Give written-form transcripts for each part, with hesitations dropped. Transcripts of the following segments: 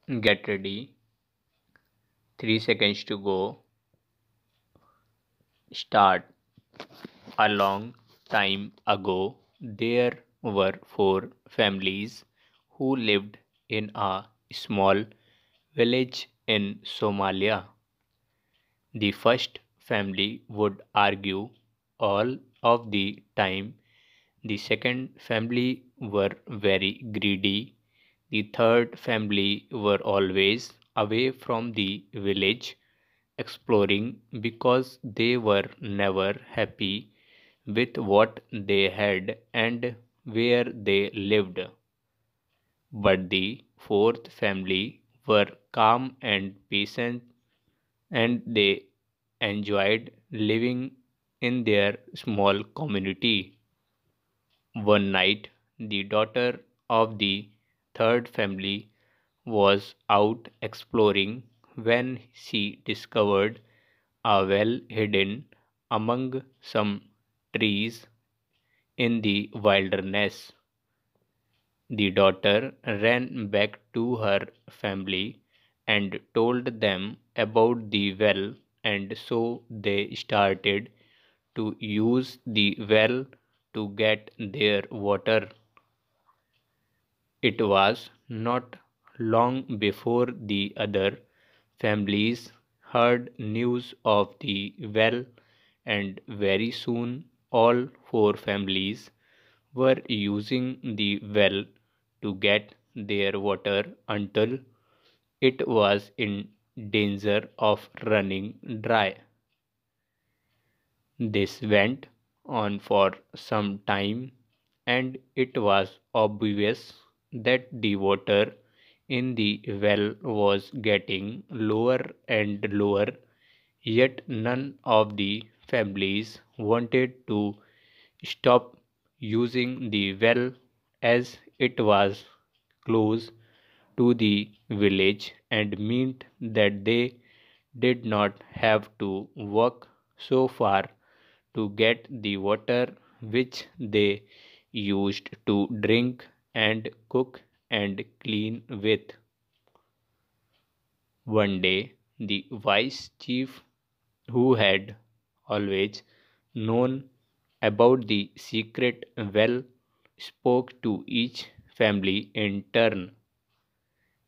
Get ready. 3 seconds to go. Start. A long time ago, there were four families who lived in a small village in Somalia. The first family would argue all of the time. The second family were very greedy. The third family were always away from the village exploring because they were never happy with what they had and where they lived. But the fourth family were calm and patient, and they enjoyed living in their small community. One night, the daughter of the third family was out exploring when she discovered a well hidden among some trees in the wilderness. The daughter ran back to her family and told them about the well, and so they started to use the well to get their water. It was not long before the other families heard news of the well, and very soon all four families were using the well to get their water until it was in danger of running dry. This went on for some time, and it was obvious that the water in the well was getting lower and lower, yet none of the families wanted to stop using the well as it was close to the village and meant that they did not have to walk so far to get the water which they used to drink and cook and clean with. One day, the vice chief, who had always known about the secret well, spoke to each family in turn.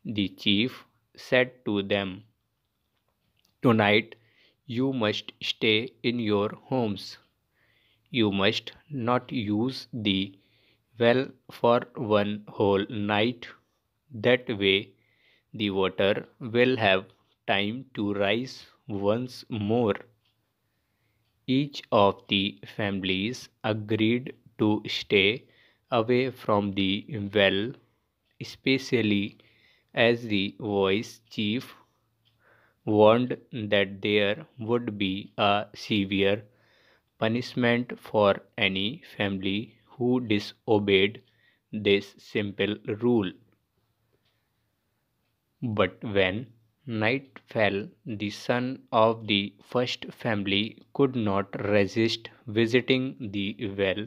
The chief said to them, "Tonight you must stay in your homes. You must not use the well for one whole night. That way the water will have time to rise once more." Each of the families agreed to stay away from the well, especially as the vice chief warned that there would be a severe punishment for any family who disobeyed this simple rule. But when night fell, the son of the first family could not resist visiting the well,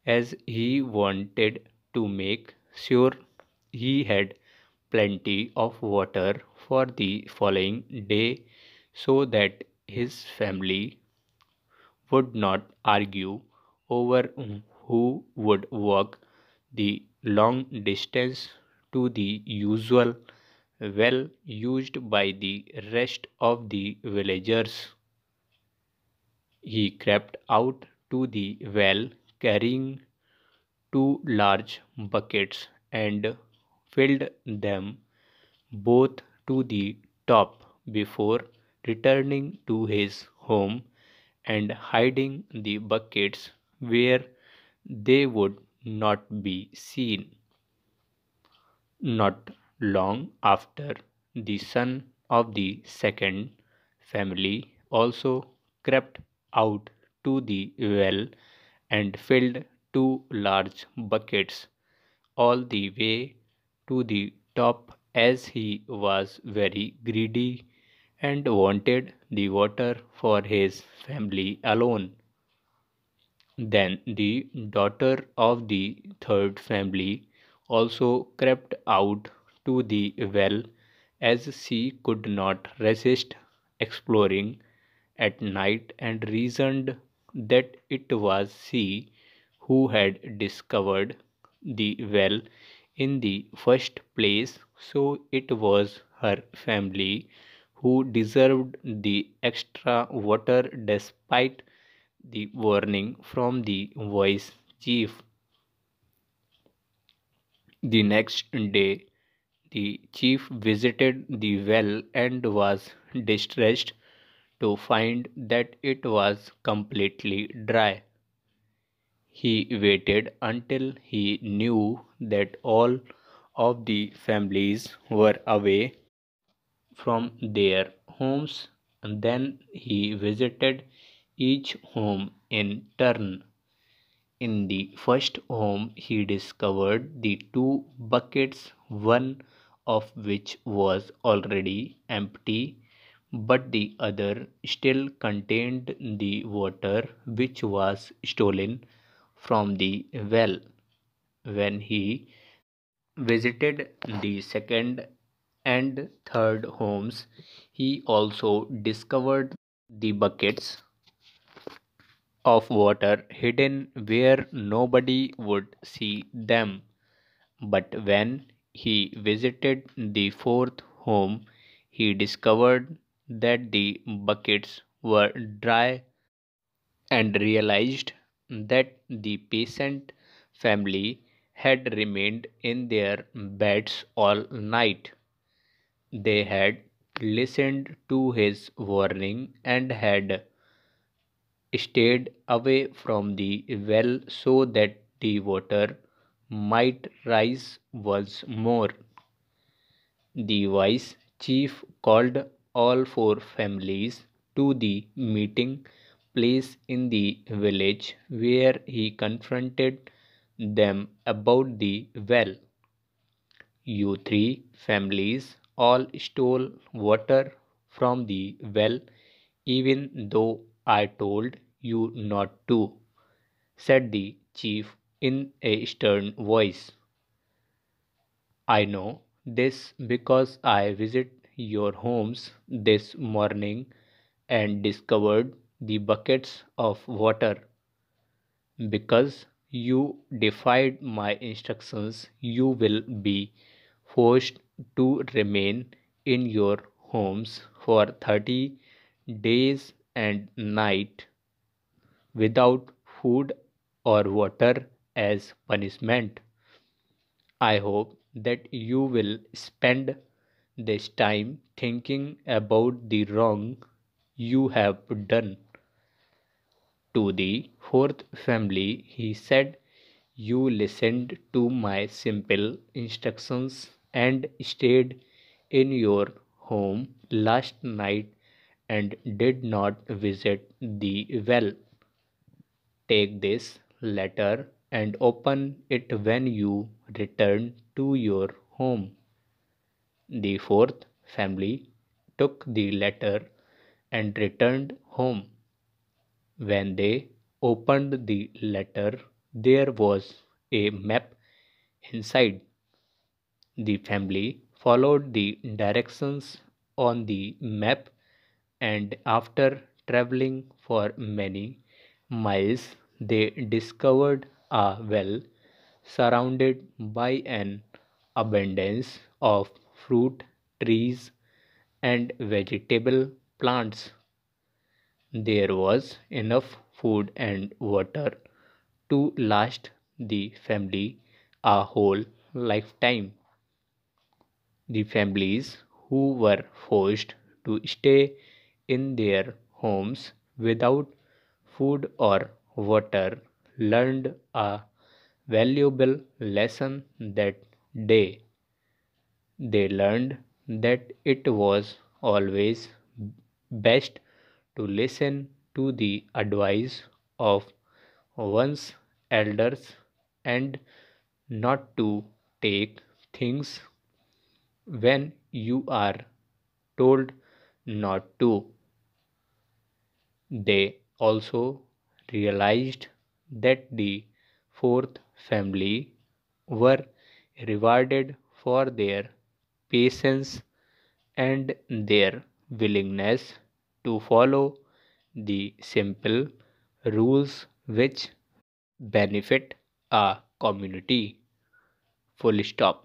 as he wanted to make sure he had plenty of water for the following day so that his family would not argue over who would walk the long distance to the usual well used by the rest of the villagers. He crept out to the well carrying two large buckets and filled them both to the top before returning to his home and hiding the buckets where they would not be seen. Not long after, the son of the second family also crept out to the well and filled two large buckets all the way to the top, as he was very greedy and wanted the water for his family alone. Then the daughter of the third family also crept out to the well as she could not resist exploring at night and reasoned that it was she who had discovered the well in the first place, so it was her family who deserved the extra water despite the warning from the vice chief. The next day, the chief visited the well and was distressed to find that it was completely dry. He waited until he knew that all of the families were away from their homes, and then he visited each home in turn. In the first home, he discovered the two buckets, one of which was already empty, but the other still contained the water which was stolen from the well. When he visited the second and third homes, he also discovered the buckets of water hidden where nobody would see them. But when he visited the fourth home, he discovered that the buckets were dry and realized that the patient family had remained in their beds all night. They had listened to his warning and had stayed away from the well so that the water might rise once more. The vice chief called all four families to the meeting place in the village where he confronted them about the well. You three families all stole water from the well, even though I told you not to, said the chief in a stern voice. I know this because I visited your homes this morning and discovered the buckets of water. Because you defied my instructions, you will be forced to remain in your homes for 30 days and night without food or water as punishment. I hope that you will spend this time thinking about the wrong you have done. To the fourth family, he said, you listened to my simple instructions and stayed in your home last night and did not visit the well. Take this letter and open it when you return to your home. The fourth family took the letter and returned home. When they opened the letter, there was a map inside. The family followed the directions on the map, and after traveling for many miles, they discovered a well surrounded by an abundance of fruit trees and vegetable plants. There was enough food and water to last the family a whole lifetime. The families who were forced to stay in their homes without food or water learned a valuable lesson that day. They learned that it was always best to listen to the advice of one's elders and not to take things when you are told not to. They also realized that the fourth family were rewarded for their patience and their willingness to follow the simple rules which benefit a community. Full stop.